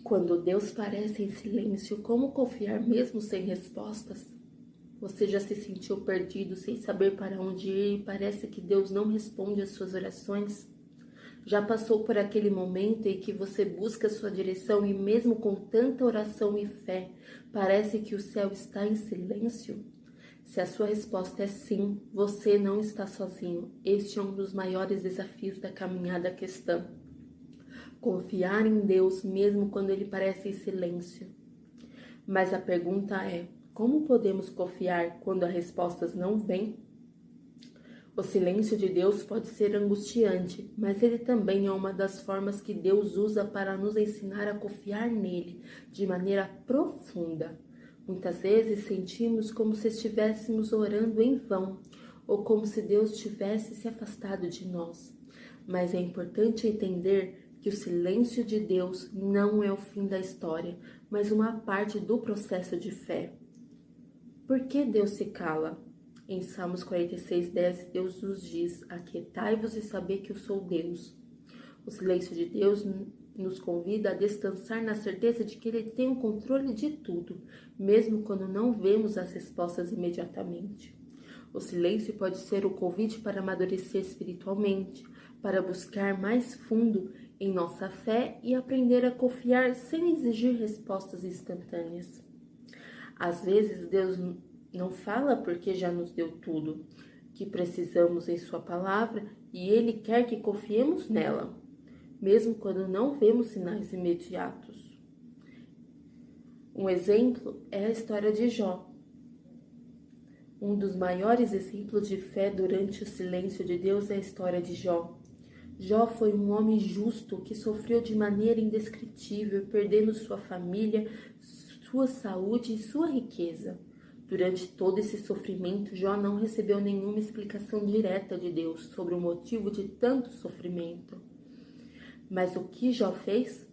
Quando Deus parece em silêncio, como confiar mesmo sem respostas? Você já se sentiu perdido, sem saber para onde ir e parece que Deus não responde às suas orações? Já passou por aquele momento em que você busca sua direção e mesmo com tanta oração e fé, parece que o céu está em silêncio? Se a sua resposta é sim, você não está sozinho. Este é um dos maiores desafios da caminhada cristã. Confiar em Deus mesmo quando Ele parece em silêncio. Mas a pergunta é, como podemos confiar quando as respostas não vêm? O silêncio de Deus pode ser angustiante, mas ele também é uma das formas que Deus usa para nos ensinar a confiar nele de maneira profunda. Muitas vezes sentimos como se estivéssemos orando em vão, ou como se Deus tivesse se afastado de nós. Mas é importante entender que o silêncio de Deus não é o fim da história, mas uma parte do processo de fé. Por que Deus se cala? Em Salmos 46:10, Deus nos diz: aquietai-vos e sabei que eu sou Deus. O silêncio de Deus nos convida a descansar na certeza de que Ele tem o controle de tudo, mesmo quando não vemos as respostas imediatamente. O silêncio pode ser o convite para amadurecer espiritualmente, para buscar mais fundo em nossa fé e aprender a confiar sem exigir respostas instantâneas. Às vezes Deus não fala porque já nos deu tudo que precisamos em sua palavra e Ele quer que confiemos nela, mesmo quando não vemos sinais imediatos. Um exemplo é a história de Jó. Um dos maiores exemplos de fé durante o silêncio de Deus é a história de Jó. Jó foi um homem justo que sofreu de maneira indescritível, perdendo sua família, sua saúde e sua riqueza. Durante todo esse sofrimento, Jó não recebeu nenhuma explicação direta de Deus sobre o motivo de tanto sofrimento. Mas o que Jó fez?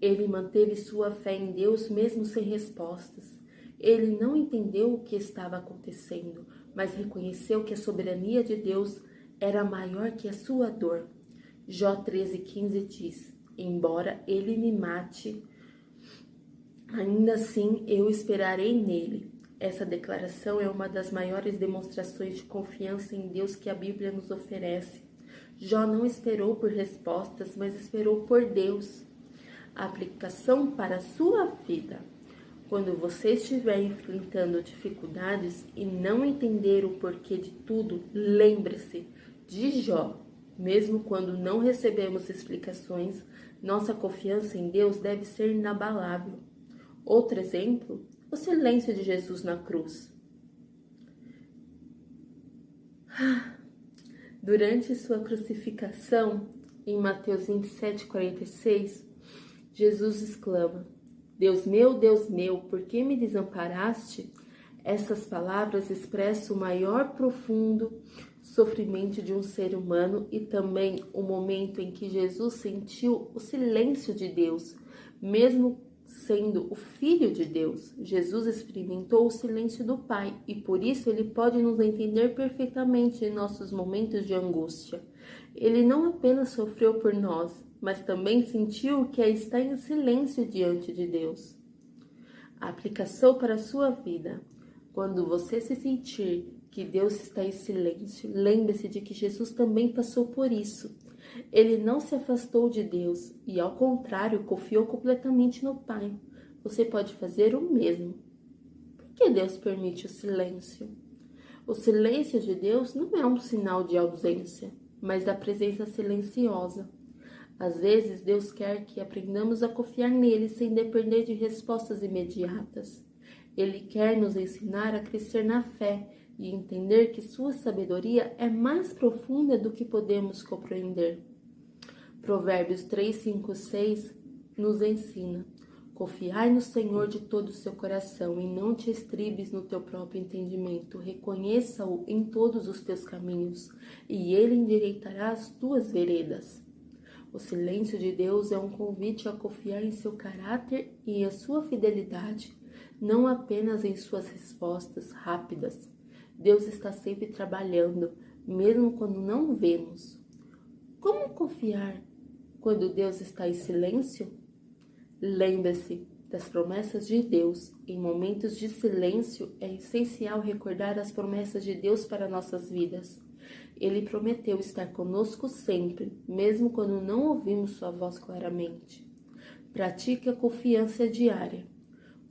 Ele manteve sua fé em Deus mesmo sem respostas. Ele não entendeu o que estava acontecendo, mas reconheceu que a soberania de Deus era maior que a sua dor. Jó 13:15 diz: embora ele me mate, ainda assim eu esperarei nele. Essa declaração é uma das maiores demonstrações de confiança em Deus que a Bíblia nos oferece. Jó não esperou por respostas, mas esperou por Deus. A aplicação para a sua vida. Quando você estiver enfrentando dificuldades e não entender o porquê de tudo, lembre-se de Jó. Mesmo quando não recebemos explicações, nossa confiança em Deus deve ser inabalável. Outro exemplo, o silêncio de Jesus na cruz. Durante sua crucificação, em Mateus 27:46, Jesus exclama: Deus meu, por que me desamparaste? Essas palavras expressam o maior profundo sofrimento de um ser humano e também o momento em que Jesus sentiu o silêncio de Deus. Mesmo sendo o Filho de Deus, Jesus experimentou o silêncio do Pai e por isso ele pode nos entender perfeitamente em nossos momentos de angústia. Ele não apenas sofreu por nós, mas também sentiu que está em silêncio diante de Deus. A aplicação para a sua vida. Quando você se sentir que Deus está em silêncio, lembre-se de que Jesus também passou por isso. Ele não se afastou de Deus e, ao contrário, confiou completamente no Pai. Você pode fazer o mesmo. Por que Deus permite o silêncio? O silêncio de Deus não é um sinal de ausência, mas da presença silenciosa. Às vezes, Deus quer que aprendamos a confiar nele sem depender de respostas imediatas. Ele quer nos ensinar a crescer na fé e entender que sua sabedoria é mais profunda do que podemos compreender. Provérbios 3, 5, 6 nos ensina: confiai no Senhor de todo o seu coração e não te estribes no teu próprio entendimento. Reconheça-o em todos os teus caminhos e ele endireitará as tuas veredas. O silêncio de Deus é um convite a confiar em seu caráter e em sua fidelidade, não apenas em suas respostas rápidas. Deus está sempre trabalhando, mesmo quando não vemos. Como confiar quando Deus está em silêncio? Lembre-se das promessas de Deus. Em momentos de silêncio, é essencial recordar as promessas de Deus para nossas vidas. Ele prometeu estar conosco sempre, mesmo quando não ouvimos sua voz claramente. Pratique a confiança diária.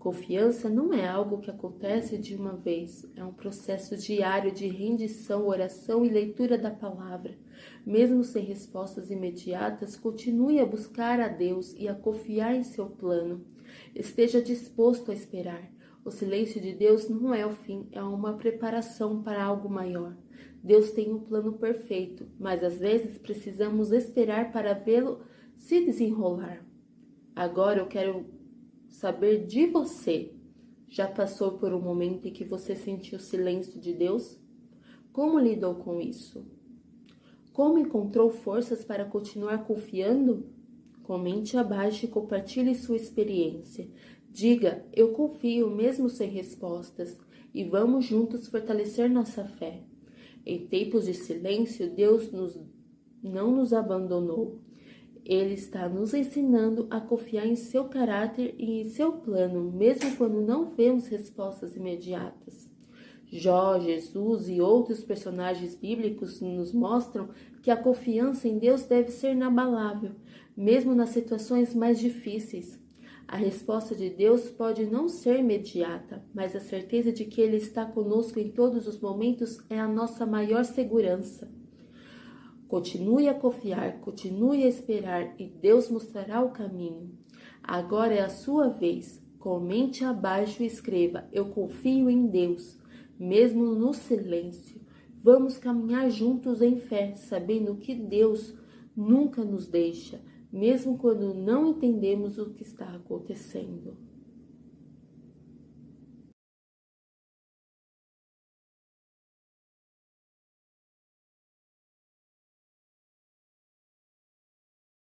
Confiança não é algo que acontece de uma vez, é um processo diário de rendição, oração e leitura da palavra. Mesmo sem respostas imediatas, continue a buscar a Deus e a confiar em seu plano. Esteja disposto a esperar. O silêncio de Deus não é o fim, é uma preparação para algo maior. Deus tem um plano perfeito, mas às vezes precisamos esperar para vê-lo se desenrolar. Agora eu quero saber de você. Já passou por um momento em que você sentiu o silêncio de Deus? Como lidou com isso? Como encontrou forças para continuar confiando? Comente abaixo e compartilhe sua experiência. Diga, eu confio mesmo sem respostas, e vamos juntos fortalecer nossa fé. Em tempos de silêncio, Deus não nos abandonou. Ele está nos ensinando a confiar em seu caráter e em seu plano, mesmo quando não vemos respostas imediatas. Jó, Jesus e outros personagens bíblicos nos mostram que a confiança em Deus deve ser inabalável, mesmo nas situações mais difíceis. A resposta de Deus pode não ser imediata, mas a certeza de que Ele está conosco em todos os momentos é a nossa maior segurança. Continue a confiar, continue a esperar e Deus mostrará o caminho. Agora é a sua vez. Comente abaixo e escreva: eu confio em Deus, mesmo no silêncio. Vamos caminhar juntos em fé, sabendo que Deus nunca nos deixa, mesmo quando não entendemos o que está acontecendo.